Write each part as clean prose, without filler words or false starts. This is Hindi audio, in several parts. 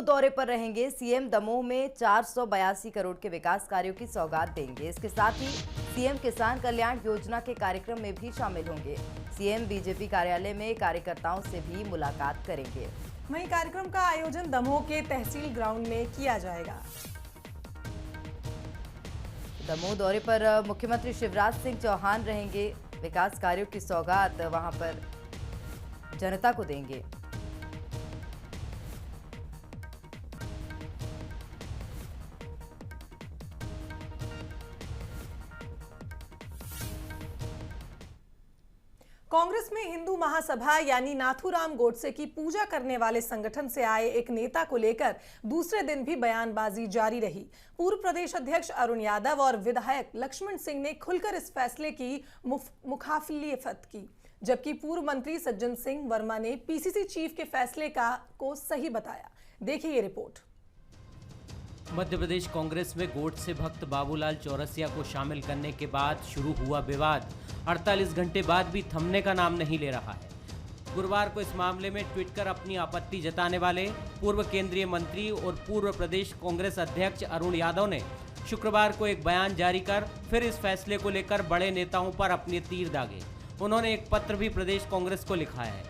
दौरे पर रहेंगे सीएम। दमोह में 482 करोड़ के विकास कार्यों की सौगात देंगे। इसके साथ ही सीएम किसान कल्याण योजना के कार्यक्रम में भी शामिल होंगे। सीएम बीजेपी कार्यालय में कार्यकर्ताओं से भी मुलाकात करेंगे। वहीं कार्यक्रम का आयोजन दमोह के तहसील ग्राउंड में किया जाएगा। दमोह दौरे पर मुख्यमंत्री शिवराज सिंह चौहान रहेंगे। विकास कार्यों की सौगात वहां पर जनता को देंगे। कांग्रेस में हिंदू महासभा यानी नाथूराम गोडसे की पूजा करने वाले संगठन से आए एक नेता को लेकर दूसरे दिन भी बयानबाजी जारी रही। पूर्व प्रदेश अध्यक्ष अरुण यादव और विधायक लक्ष्मण सिंह ने खुलकर इस फैसले की मुखालिफत की, जबकि पूर्व मंत्री सज्जन सिंह वर्मा ने पीसीसी चीफ के फैसले को सही बताया। देखिए ये रिपोर्ट। मध्य प्रदेश कांग्रेस में गोडसे भक्त बाबूलाल चौरसिया को शामिल करने के बाद शुरू हुआ विवाद 48 घंटे बाद भी थमने का नाम नहीं ले रहा है। गुरुवार को इस मामले में ट्वीट कर अपनी आपत्ति जताने वाले पूर्व केंद्रीय मंत्री और पूर्व प्रदेश कांग्रेस अध्यक्ष अरुण यादव ने शुक्रवार को एक बयान जारी कर फिर इस फैसले को लेकर बड़े नेताओं पर अपने तीर दागे। उन्होंने एक पत्र भी प्रदेश कांग्रेस को लिखा है।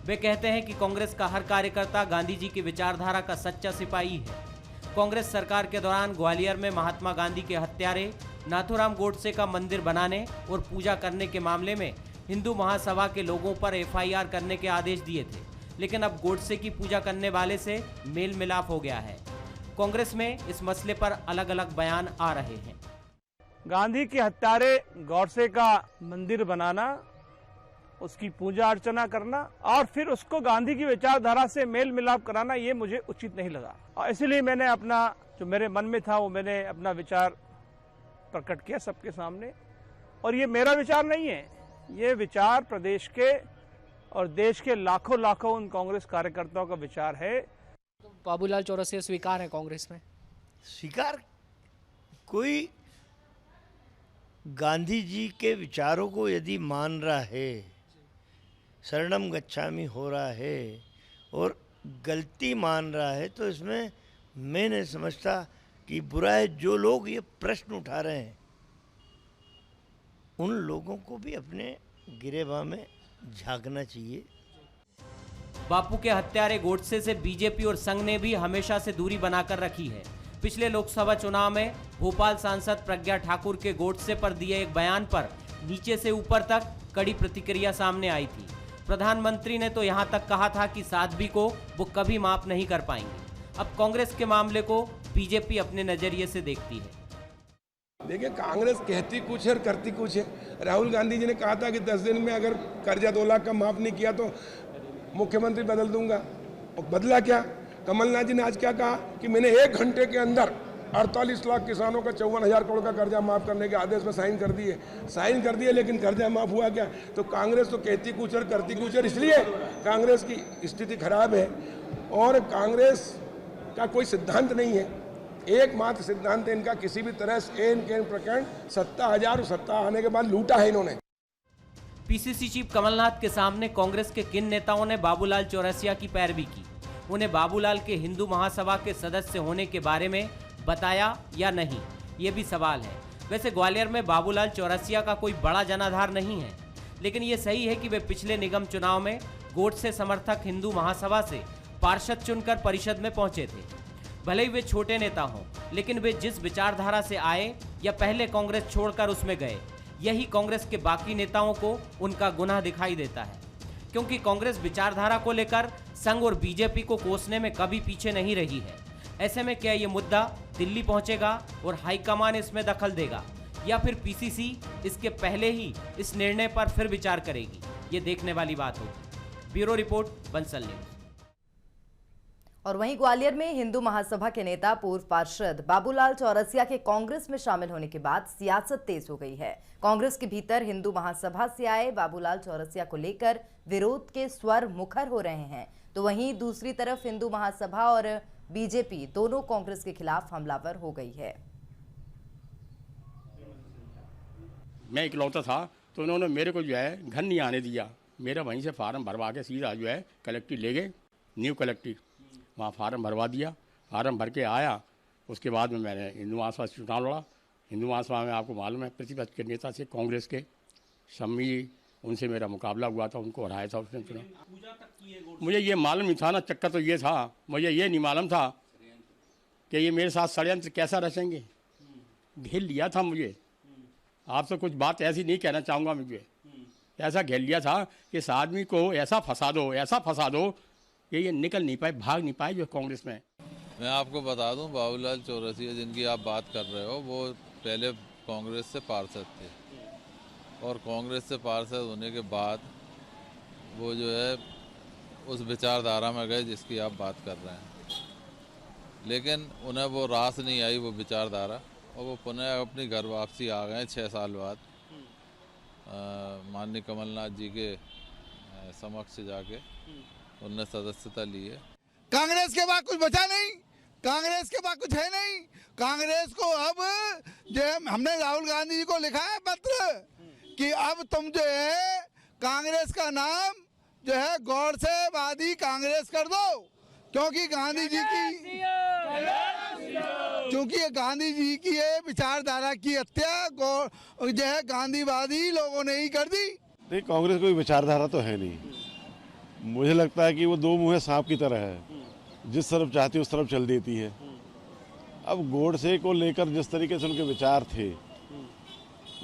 वे कहते हैं कि कांग्रेस का हर कार्यकर्ता गांधी जी की विचारधारा का सच्चा सिपाही है। कांग्रेस सरकार के दौरान ग्वालियर में महात्मा गांधी के हत्यारे नाथूराम गोडसे का मंदिर बनाने और पूजा करने के मामले में हिंदू महासभा के लोगों पर एफआईआर करने के आदेश दिए थे, लेकिन अब गोडसे की पूजा करने वाले से मेल मिलाप हो गया है। कांग्रेस में इस मसले पर अलग अलग बयान आ रहे हैं। गांधी के हत्यारे गोडसे का मंदिर बनाना, उसकी पूजा अर्चना करना और फिर उसको गांधी की विचारधारा से मेल मिलाप कराना, ये मुझे उचित नहीं लगा और इसलिए मैंने अपना जो मेरे मन में था वो मैंने अपना विचार प्रकट किया सबके सामने। और ये मेरा विचार नहीं है, ये विचार प्रदेश के और देश के लाखों उन कांग्रेस कार्यकर्ताओं का विचार है। बाबूलाल चौरसिया स्वीकार है कांग्रेस में? स्वीकार, कोई गांधी जी के विचारों को यदि मान रहा है, शरणम गच्छामि हो रहा है और गलती मान रहा है, तो इसमें मैं नहीं समझता कि बुरा है। जो लोग ये प्रश्न उठा रहे हैं उन लोगों को भी अपने गिरेबान में झांकना चाहिए। बापू के हत्यारे गोडसे से बीजेपी और संघ ने भी हमेशा से दूरी बनाकर रखी है। पिछले लोकसभा चुनाव में भोपाल सांसद प्रज्ञा ठाकुर के गोडसे पर दिए एक बयान पर नीचे से ऊपर तक कड़ी प्रतिक्रिया सामने आई थी। प्रधानमंत्री ने तो यहां तक कहा था कि साध्वी को वो कभी माफ नहीं कर पाएंगे। अब कांग्रेस के मामले को बीजेपी अपने नजरिए से देखती है। देखिए, कांग्रेस कहती कुछ है और करती कुछ है। राहुल गांधी जी ने कहा था कि 10 दिन में अगर कर्जा 2 लाख का माफ नहीं किया तो मुख्यमंत्री बदल दूंगा, और बदला क्या? कमलनाथ जी ने आज क्या कहा कि मैंने 1 घंटे के अंदर 48 लाख किसानों का 54,000 करोड़ का कर्जा माफ करने के आदेश में साइन कर दिए, लेकिन कर्जा माफ हुआ क्या? तो कांग्रेस तो कहती कुछ और करती कुछ, और इसलिए कांग्रेस की स्थिति खराब है। और कांग्रेस का कोई सिद्धांत नहीं है, एकमात्र सिद्धांत है इनका, किसी भी तरह से एन प्रकरण सत्ता हजार सत्ता आने के बाद लूटा है इन्होंने। पीसीसी चीफ कमलनाथ के सामने कांग्रेस के किन नेताओं ने बाबूलाल चौरसिया की पैरवी की? उन्हें बाबूलाल के हिंदू महासभा के सदस्य होने के बारे में बताया या नहीं, ये भी सवाल है। वैसे ग्वालियर में बाबूलाल चौरसिया का कोई बड़ा जनाधार नहीं है, लेकिन ये सही है कि वे पिछले निगम चुनाव में गोडसे समर्थक हिंदू महासभा से पार्षद चुनकर परिषद में पहुंचे थे। भले ही वे छोटे नेता हों, लेकिन वे जिस विचारधारा से आए या पहले कांग्रेस छोड़कर उसमें गए, यही कांग्रेस के बाकी नेताओं को उनका गुनाह दिखाई देता है। क्योंकि कांग्रेस विचारधारा को लेकर संघ और बीजेपी को कोसने में कभी पीछे नहीं रही है। ऐसे में क्या ये मुद्दा दिल्ली पहुंचेगा और हाईकमान इसमें दखल देगा, या फिर पीसीसी इसके पहले ही इस निर्णय पर फिर विचार करेगी? ये देखने वाली बात होगी। Bureau report, Bansal news. और वहीं ग्वालियर में हिंदू महासभा के नेता पूर्व पार्षद बाबूलाल चौरसिया के कांग्रेस में शामिल होने के बाद सियासत तेज हो गई है। कांग्रेस के भीतर हिंदू महासभा से आए बाबूलाल चौरसिया को लेकर विरोध के स्वर मुखर हो रहे हैं, तो वहीं दूसरी तरफ हिंदू महासभा और बीजेपी दोनों कांग्रेस के खिलाफ हमलावर हो गई है। मैं इकलौता था तो उन्होंने मेरे को जो है घर नहीं आने दिया। मेरा वहीं से फार्म भरवा के सीधा जो है कलेक्ट्री ले गए, न्यू कलेक्ट्री। वहाँ फार्म भरवा दिया, फार्म भर के आया। उसके बाद में मैंने हिंदू महासभा से चुनाव लड़ा। हिंदू महासभा में आपको मालूम है प्रतिपक्ष के नेता से कांग्रेस के शम्मी जी, उनसे मेरा मुकाबला हुआ था, उनको हराया था उसने चुनाव। मुझे ये मालूम नहीं था ना, चक्कर तो ये था, मुझे ये नहीं मालूम था कि ये मेरे साथ षड्यंत्र कैसा रचेंगे। घेर लिया था मुझे, आपसे कुछ बात ऐसी नहीं कहना चाहूँगा, मुझे ऐसा घेर लिया था कि इस आदमी को ऐसा फंसा दो कि ये निकल नहीं पाए, भाग नहीं पाए जो कांग्रेस में। मैं आपको बता दूं, बाबूलाल चौरसिया जिनकी आप बात कर रहे हो, वो पहले कांग्रेस से पार्षद थे और कांग्रेस से पार्षद होने के बाद वो जो है उस विचारधारा में गए जिसकी आप बात कर रहे हैं, लेकिन उन्हें वो रास नहीं आई वो विचारधारा, और वो पुनः अपनी घर वापसी आ गए 6 साल बाद माननीय कमलनाथ जी के समक्ष जाके उनने सदस्यता ली है। कांग्रेस के बाद कुछ बचा नहीं, कांग्रेस के बाद कुछ है नहीं। कांग्रेस को अब जो है हमने राहुल गांधी जी को लिखा है पत्र कि अब तुम जो है कांग्रेस का नाम जो है गौरसेवादी कांग्रेस कर दो, क्योंकि गांधी जी की ये विचारधारा की हत्या जो है गांधीवादी लोगों ने ही कर दी। नहीं, कांग्रेस कोई विचारधारा तो है नहीं। मुझे लगता है कि वो दो मुँहे सांप की तरह है, जिस तरफ चाहती है उस तरफ चल देती है। अब गोडसे को लेकर जिस तरीके से उनके विचार थे,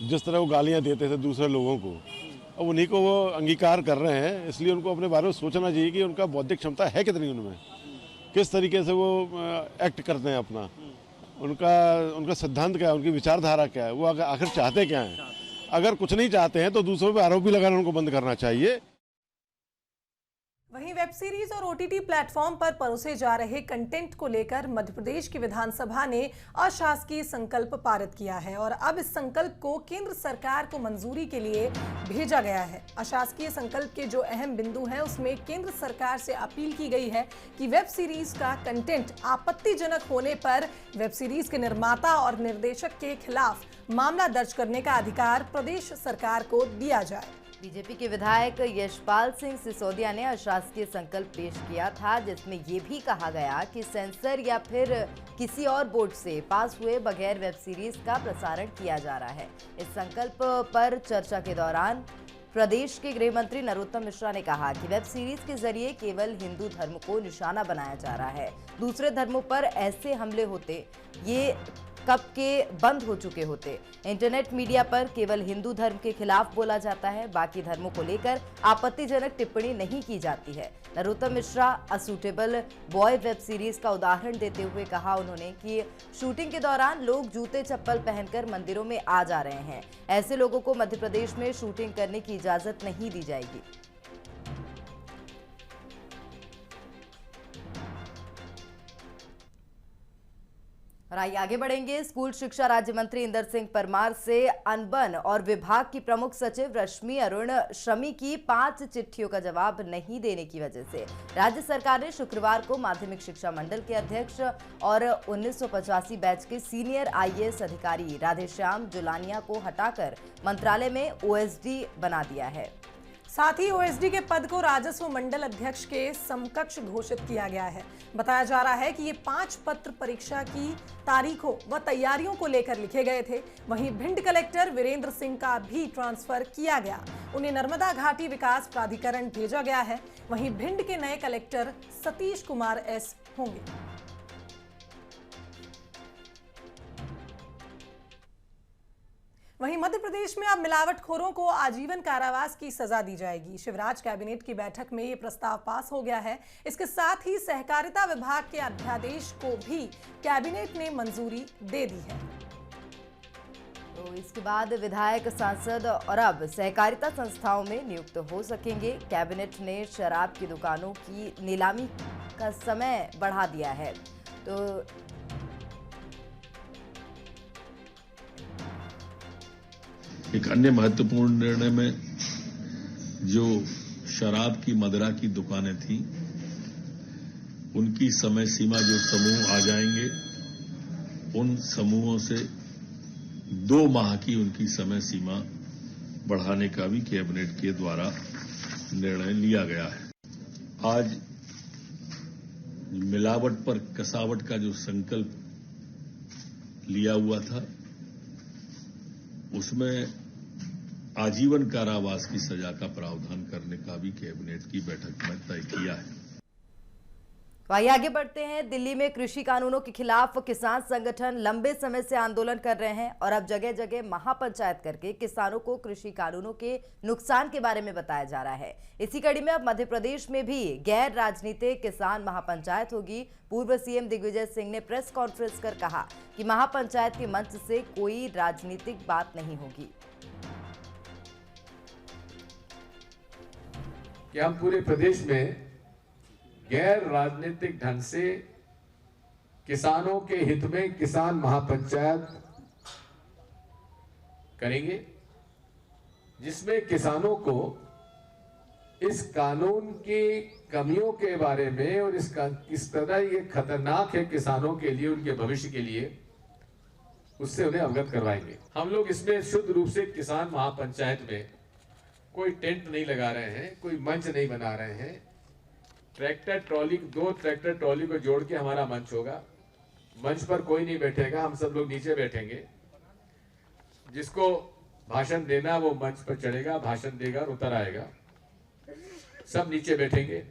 जिस तरह वो गालियां देते थे दूसरे लोगों को, अब उन्हीं को वो अंगीकार कर रहे हैं। इसलिए उनको अपने बारे में सोचना चाहिए कि उनका बौद्धिक क्षमता है कितनी, उनमें किस तरीके से वो एक्ट करते हैं अपना, उनका सिद्धांत क्या है, उनकी विचारधारा क्या है, वो आखिर चाहते क्या हैं। अगर कुछ नहीं चाहते हैं तो दूसरों पर आरोप भी लगाना उनको बंद करना चाहिए। वहीं वेब सीरीज और ओटीटी प्लेटफॉर्म पर परोसे जा रहे कंटेंट को लेकर मध्य प्रदेश की विधानसभा ने अशासकीय संकल्प पारित किया है और अब इस संकल्प को केंद्र सरकार को मंजूरी के लिए भेजा गया है। अशासकीय संकल्प के जो अहम बिंदु हैं उसमें केंद्र सरकार से अपील की गई है कि वेब सीरीज का कंटेंट आपत्तिजनक होने पर वेब सीरीज के निर्माता और निर्देशक के खिलाफ मामला दर्ज करने का अधिकार प्रदेश सरकार को दिया जाए। बीजेपी के विधायक यशपाल सिंह सिसोदिया ने अशासकीय संकल्प पेश किया था, जिसमें ये भी कहा गया कि सेंसर या फिर किसी और बोर्ड से पास हुए बगैर वेब सीरीज का प्रसारण किया जा रहा है। इस संकल्प पर चर्चा के दौरान प्रदेश के गृह मंत्री नरोत्तम मिश्रा ने कहा कि वेब सीरीज के जरिए केवल हिंदू धर्म को निशाना बनाया जा रहा है। दूसरे धर्मों पर ऐसे हमले होते ये कब के बंद हो चुके होते। इंटरनेट मीडिया पर केवल हिंदू धर्म के खिलाफ बोला जाता है, बाकी धर्मों को लेकर आपत्तिजनक टिप्पणी नहीं की जाती है। Narottam Mishra a suitable boy web series का उदाहरण देते हुए कहा उन्होंने कि शूटिंग के दौरान लोग जूते चप्पल पहनकर मंदिरों में आ जा रहे हैं। ऐसे लोगों को मध्य प्रदेश में शूटिंग करने की इजाजत नहीं दी जाएगी। और आइए आगे बढ़ेंगे। स्कूल शिक्षा राज्य मंत्री इंदर सिंह परमार से अनबन और विभाग की प्रमुख सचिव रश्मि अरुण शमी की 5 चिट्ठियों का जवाब नहीं देने की वजह से राज्य सरकार ने शुक्रवार को माध्यमिक शिक्षा मंडल के अध्यक्ष और 1985 बैच के सीनियर IAS अधिकारी राधेश्याम जुलानिया को हटाकर मंत्रालय में OSD बना दिया है। साथ ही OSD के पद को राजस्व मंडल अध्यक्ष के समकक्ष घोषित किया गया है। बताया जा रहा है कि ये 5 पत्र परीक्षा की तारीखों व तैयारियों को लेकर लिखे गए थे। वहीं भिंड कलेक्टर वीरेंद्र सिंह का भी ट्रांसफर किया गया, उन्हें नर्मदा घाटी विकास प्राधिकरण भेजा गया है। वहीं भिंड के नए कलेक्टर सतीश कुमार S होंगे। वहीं मध्य प्रदेश में अब मिलावटखोरों को आजीवन कारावास की सजा दी जाएगी। शिवराज कैबिनेट की बैठक में ये प्रस्ताव पास हो गया है। इसके साथ ही सहकारिता विभाग के अध्यादेश को भी कैबिनेट ने मंजूरी दे दी है। तो इसके बाद विधायक, सांसद और अब सहकारिता संस्थाओं में नियुक्त हो सकेंगे। कैबिनेट ने शराब की दुकानों की नीलामी का समय बढ़ा दिया है। तो एक अन्य महत्वपूर्ण निर्णय में जो शराब की, मदिरा की दुकानें थी, उनकी समय सीमा, जो समूह आ जाएंगे उन समूहों से 2 माह की उनकी समय सीमा बढ़ाने का भी कैबिनेट के द्वारा निर्णय लिया गया है। आज मिलावट पर कसावट का जो संकल्प लिया हुआ था, उसमें आजीवन कारावास की सजा का प्रावधान करने का भी कैबिनेट की बैठक में तय किया है। तो आइए आगे बढ़ते हैं। दिल्ली में कृषि कानूनों के खिलाफ किसान संगठन लंबे समय से आंदोलन कर रहे हैं और अब जगह जगह महापंचायत करके किसानों को कृषि कानूनों के नुकसान के बारे में बताया जा रहा है। इसी कड़ी में अब मध्य प्रदेश में भी गैर राजनीतिक किसान महापंचायत होगी। पूर्व सीएम दिग्विजय सिंह ने प्रेस कॉन्फ्रेंस कर कहा कि महापंचायत के मंच से कोई राजनीतिक बात नहीं होगी। कि हम पूरे प्रदेश में गैर राजनीतिक ढंग से किसानों के हित में किसान महापंचायत करेंगे, जिसमें किसानों को इस कानून की कमियों के बारे में और किस तरह ये खतरनाक है किसानों के लिए, उनके भविष्य के लिए, उससे उन्हें अवगत करवाएंगे। हम लोग इसमें शुद्ध रूप से किसान महापंचायत में कोई टेंट नहीं लगा रहे हैं, कोई मंच नहीं बना रहे हैं। ट्रैक्टर ट्रॉली, 2 ट्रैक्टर ट्रॉली को जोड़ के हमारा मंच होगा। मंच पर कोई नहीं बैठेगा, हम सब लोग नीचे बैठेंगे। जिसको भाषण देना वो मंच पर चढ़ेगा, भाषण देगा और उतर आएगा। सब नीचे बैठेंगे।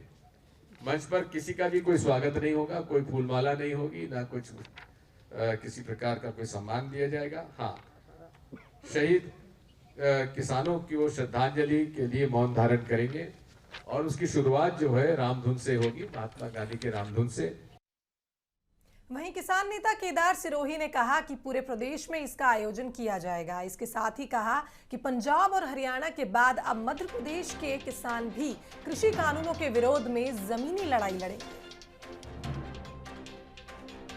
मंच पर किसी का भी कोई स्वागत नहीं होगा, कोई फूलमाला नहीं होगी, ना कुछ किसी प्रकार का कोई सम्मान दिया जाएगा। हाँ, शहीद किसानों की वो श्रद्धांजलि के लिए मौन धारण करेंगे और उसकी शुरुआत जो है रामधुन से होगी, महात्मा गांधी के रामधुन से। वहीं किसान नेता केदार सिरोही ने कहा कि पूरे प्रदेश में इसका आयोजन किया जाएगा। इसके साथ ही कहा कि पंजाब और हरियाणा के बाद अब मध्य प्रदेश के किसान भी कृषि कानूनों के विरोध में जमीनी लड़ाई लड़ेंगे।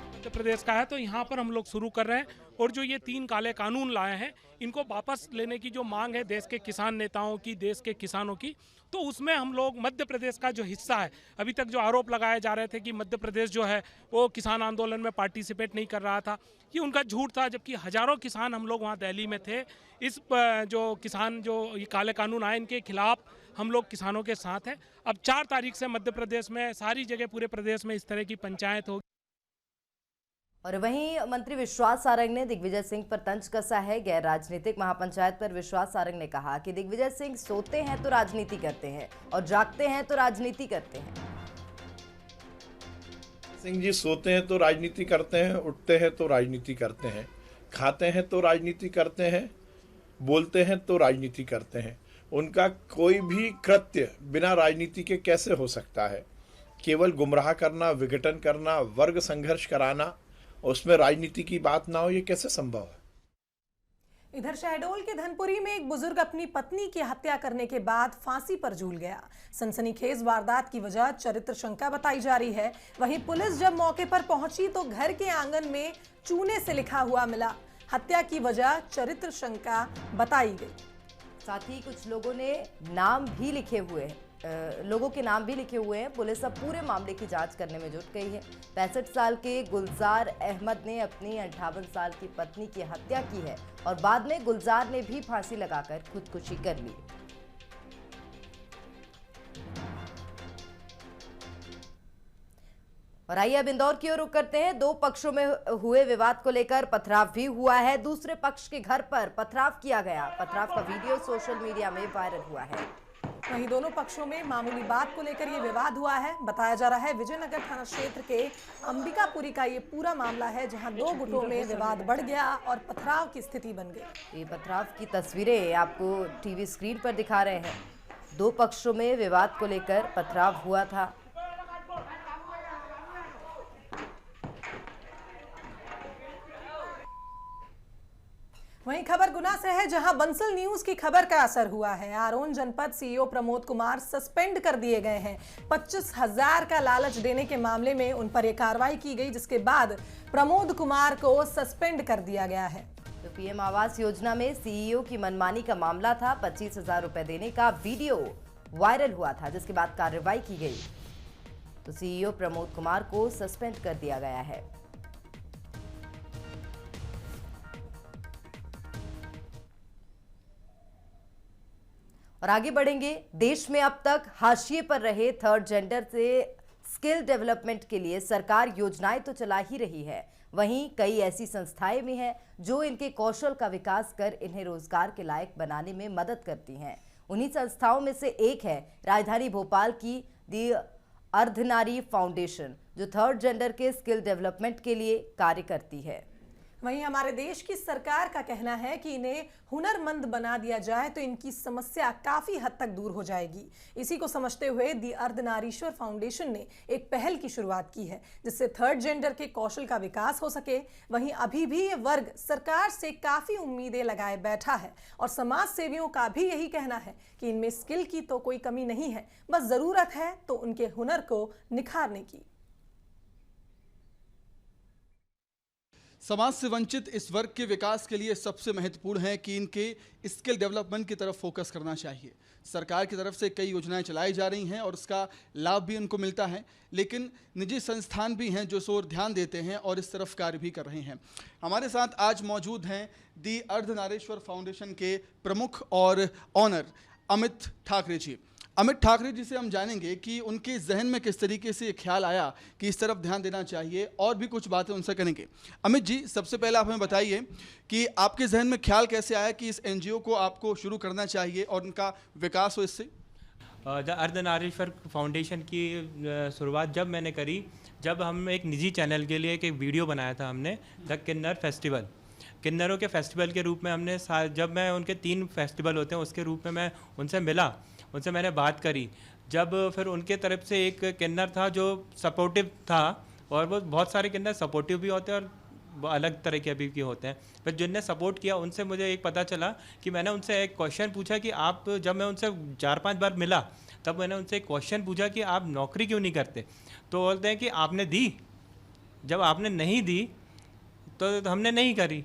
मध्य प्रदेश का है तो यहाँ पर हम लोग शुरू कर रहे हैं और जो ये 3 काले कानून लाए हैं इनको वापस लेने की जो मांग है देश के किसान नेताओं की, देश के किसानों की, तो उसमें हम लोग मध्य प्रदेश का जो हिस्सा है, अभी तक जो आरोप लगाए जा रहे थे कि मध्य प्रदेश जो है वो किसान आंदोलन में पार्टिसिपेट नहीं कर रहा था, ये उनका झूठ था। जबकि हजारों किसान हम लोग वहाँ दिल्ली में थे। इस जो किसान जो ये काले कानून आए इनके खिलाफ हम लोग किसानों के साथ हैं। अब 4 तारीख से मध्य प्रदेश में सारी जगह पूरे प्रदेश में इस तरह की पंचायत होगी। और वहीं मंत्री विश्वास सारंग ने दिग्विजय सिंह पर तंज कसा है। गैर राजनीतिक महापंचायत पर विश्वास सारंग ने कहा कि दिग्विजय सिंह सोते हैं तो राजनीति करते हैं और जागते हैं तो राजनीति करते हैं। सिंह जी सोते हैं तो राजनीति करते हैं, उठते हैं तो राजनीति करते हैं, खाते हैं तो राजनीति करते हैं, बोलते हैं तो राजनीति करते हैं। उनका कोई भी कृत्य बिना राजनीति के कैसे हो सकता है? केवल गुमराह करना, विघटन करना, वर्ग संघर्ष कराना, उसमें राजनीति की बात ना हो, ये कैसे संभव है? इधर शहडोल के धनपुरी में एक बुजुर्ग अपनी पत्नी की हत्या करने के बाद फांसी पर झूल गया। सनसनीखेज वारदात की वजह चरित्र शंका बताई जा रही है। वहीं पुलिस जब मौके पर पहुंची तो घर के आंगन में चूने से लिखा हुआ मिला। हत्या की वजह चरित्र शंका बताई गई। साथ ही कुछ लोगों ने नाम भी लिखे हुए हैं, लोगों के नाम भी लिखे हुए हैं। पुलिस अब पूरे मामले की जांच करने में जुट गई है। 65 साल के गुलजार अहमद ने अपनी 58 साल की पत्नी की हत्या की है और बाद में गुलजार ने भी फांसी लगाकर खुदकुशी कर ली। और आइए अब इंदौर की ओर रुख करते हैं। 2 पक्षों में हुए विवाद को लेकर पथराव भी हुआ है। दूसरे पक्ष के घर पर पथराव किया गया। पथराव का वीडियो सोशल मीडिया में वायरल हुआ है। वहीं दोनों पक्षों में मामूली बात को लेकर ये विवाद हुआ है। बताया जा रहा है विजयनगर थाना क्षेत्र के अंबिकापुरी का ये पूरा मामला है, जहां 2 गुटों में विवाद बढ़ गया और पथराव की स्थिति बन गई। ये पथराव की तस्वीरें आपको टीवी स्क्रीन पर दिखा रहे हैं। 2 पक्षों में विवाद को लेकर पथराव हुआ था। वहीं खबर गुना से है, जहां बंसल न्यूज की खबर का असर हुआ है। आरोन जनपद सीईओ प्रमोद कुमार सस्पेंड कर दिए गए हैं। 25,000 का लालच देने के मामले में उन पर यह कार्रवाई की गई, जिसके बाद प्रमोद कुमार को सस्पेंड कर दिया गया है। तो पीएम आवास योजना में सीईओ की मनमानी का मामला था। 25,000 रुपए देने का वीडियो वायरल हुआ था, जिसके बाद कार्रवाई की गई। तो सीईओ प्रमोद कुमार को सस्पेंड कर दिया गया है। और आगे बढ़ेंगे। देश में अब तक हाशिए पर रहे थर्ड जेंडर से स्किल डेवलपमेंट के लिए सरकार योजनाएं तो चला ही रही है, वहीं कई ऐसी संस्थाएं भी हैं जो इनके कौशल का विकास कर इन्हें रोजगार के लायक बनाने में मदद करती हैं। उन्हीं संस्थाओं में से एक है राजधानी भोपाल की दी अर्धनारी फाउंडेशन, जो थर्ड जेंडर के स्किल डेवलपमेंट के लिए कार्य करती है। वहीं हमारे देश की सरकार का कहना है कि इन्हें हुनरमंद बना दिया जाए तो इनकी समस्या काफी हद तक दूर हो जाएगी। इसी को समझते हुए दी अर्धनारीश्वर फाउंडेशन ने एक पहल की शुरुआत की है, जिससे थर्ड जेंडर के कौशल का विकास हो सके। वहीं अभी भी ये वर्ग सरकार से काफी उम्मीदें लगाए बैठा है और समाज सेवियों का भी यही कहना है कि इनमें स्किल की तो कोई कमी नहीं है, बस जरूरत है तो उनके हुनर को निखारने की। समाज से वंचित इस वर्ग के विकास के लिए सबसे महत्वपूर्ण है कि इनके स्किल डेवलपमेंट की तरफ फोकस करना चाहिए। सरकार की तरफ से कई योजनाएं चलाई जा रही हैं और उसका लाभ भी उनको मिलता है, लेकिन निजी संस्थान भी हैं जो इस ओर ध्यान देते हैं और इस तरफ कार्य भी कर रहे हैं। हमारे साथ आज मौजूद हैं दी अर्धनारीश्वर फाउंडेशन के प्रमुख और ऑनर अमित ठाकरे जी। अमित ठाकरे जी से हम जानेंगे कि उनके जहन में किस तरीके से ख्याल आया कि इस तरफ ध्यान देना चाहिए, और भी कुछ बातें उनसे करेंगे। अमित जी, सबसे पहले आप हमें बताइए कि आपके जहन में ख्याल कैसे आया कि इस एनजीओ को आपको शुरू करना चाहिए और उनका विकास हो इससे? द अर्धनारीश्वर फाउंडेशन की शुरुआत जब मैंने करी, जब हम एक निजी चैनल के लिए एक वीडियो बनाया था हमने, द किन्नर फेस्टिवल। किन्नरों के फेस्टिवल के रूप में हमने जब मैं उनके 3 फेस्टिवल होते हैं उसके रूप में मैं उनसे मिला, उनसे मैंने बात करी। जब फिर उनके तरफ से एक किन्नर था जो सपोर्टिव था, और वो बहुत सारे किन्नर सपोर्टिव भी होते हैं और अलग तरह के भी होते हैं, फिर जिनने सपोर्ट किया उनसे मुझे एक पता चला कि मैंने उनसे एक क्वेश्चन पूछा कि आप, जब मैं उनसे 4-5 बार मिला तब मैंने उनसे एक क्वेश्चन पूछा कि आप नौकरी क्यों नहीं करते, तो बोलते हैं कि आपने दी, जब आपने नहीं दी तो हमने नहीं करी।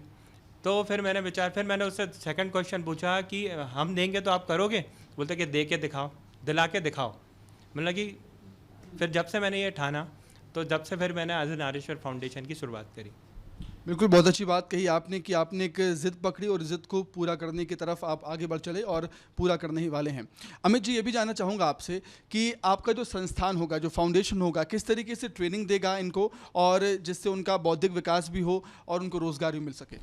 तो फिर मैंने उससे सेकंड क्वेश्चन पूछा कि हम देंगे तो आप करोगे, बोलते कि दे के दिखाओ, दिला के दिखाओ। मतलब कि फिर जब से मैंने ये ठाना, तो जब से फिर मैंने अर्धनारीश्वर फाउंडेशन की शुरुआत करी। बिल्कुल, बहुत अच्छी बात कही आपने कि आपने एक ज़िद पकड़ी और ज़िद को पूरा करने की तरफ आप आगे बढ़ चले और पूरा करने ही वाले हैं। अमित जी, ये भी जानना चाहूँगा आपसे कि आपका जो संस्थान होगा, जो फाउंडेशन होगा, किस तरीके से ट्रेनिंग देगा इनको, और जिससे उनका बौद्धिक विकास भी हो और उनको रोज़गार भी मिल सके?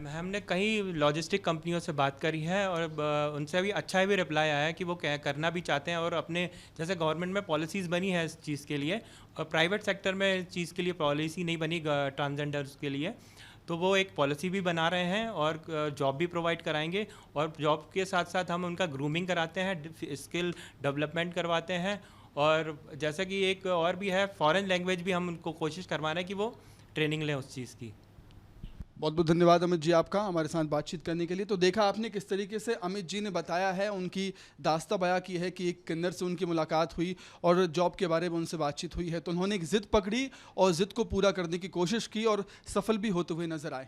हमने कई लॉजिस्टिक कंपनियों से बात करी है और उनसे भी अच्छा भी रिप्लाई आया है कि वो करना भी चाहते हैं, और अपने जैसे गवर्नमेंट में पॉलिसीज़ बनी है इस चीज़ के लिए, और प्राइवेट सेक्टर में इस चीज़ के लिए पॉलिसी नहीं बनी ट्रांसजेंडर्स के लिए, तो वो एक पॉलिसी भी बना रहे हैं और जॉब भी प्रोवाइड कराएंगे, और जॉब के साथ साथ हम उनका ग्रूमिंग कराते हैं, स्किल डेवलपमेंट करवाते हैं, और जैसा कि एक और भी है, फॉरेन लैंग्वेज भी हम उनको कोशिश करवा रहे हैं कि वो ट्रेनिंग लें उस चीज़ की। बहुत बहुत धन्यवाद अमित जी आपका हमारे साथ बातचीत करने के लिए। तो देखा आपने किस तरीके से अमित जी ने बताया है, उनकी दास्ता बयां की है कि एक किन्नर से उनकी मुलाकात हुई और जॉब के बारे में उनसे बातचीत हुई है, तो उन्होंने एक ज़िद पकड़ी और ज़िद को पूरा करने की कोशिश की और सफल भी होते हुए नजर आए हैं।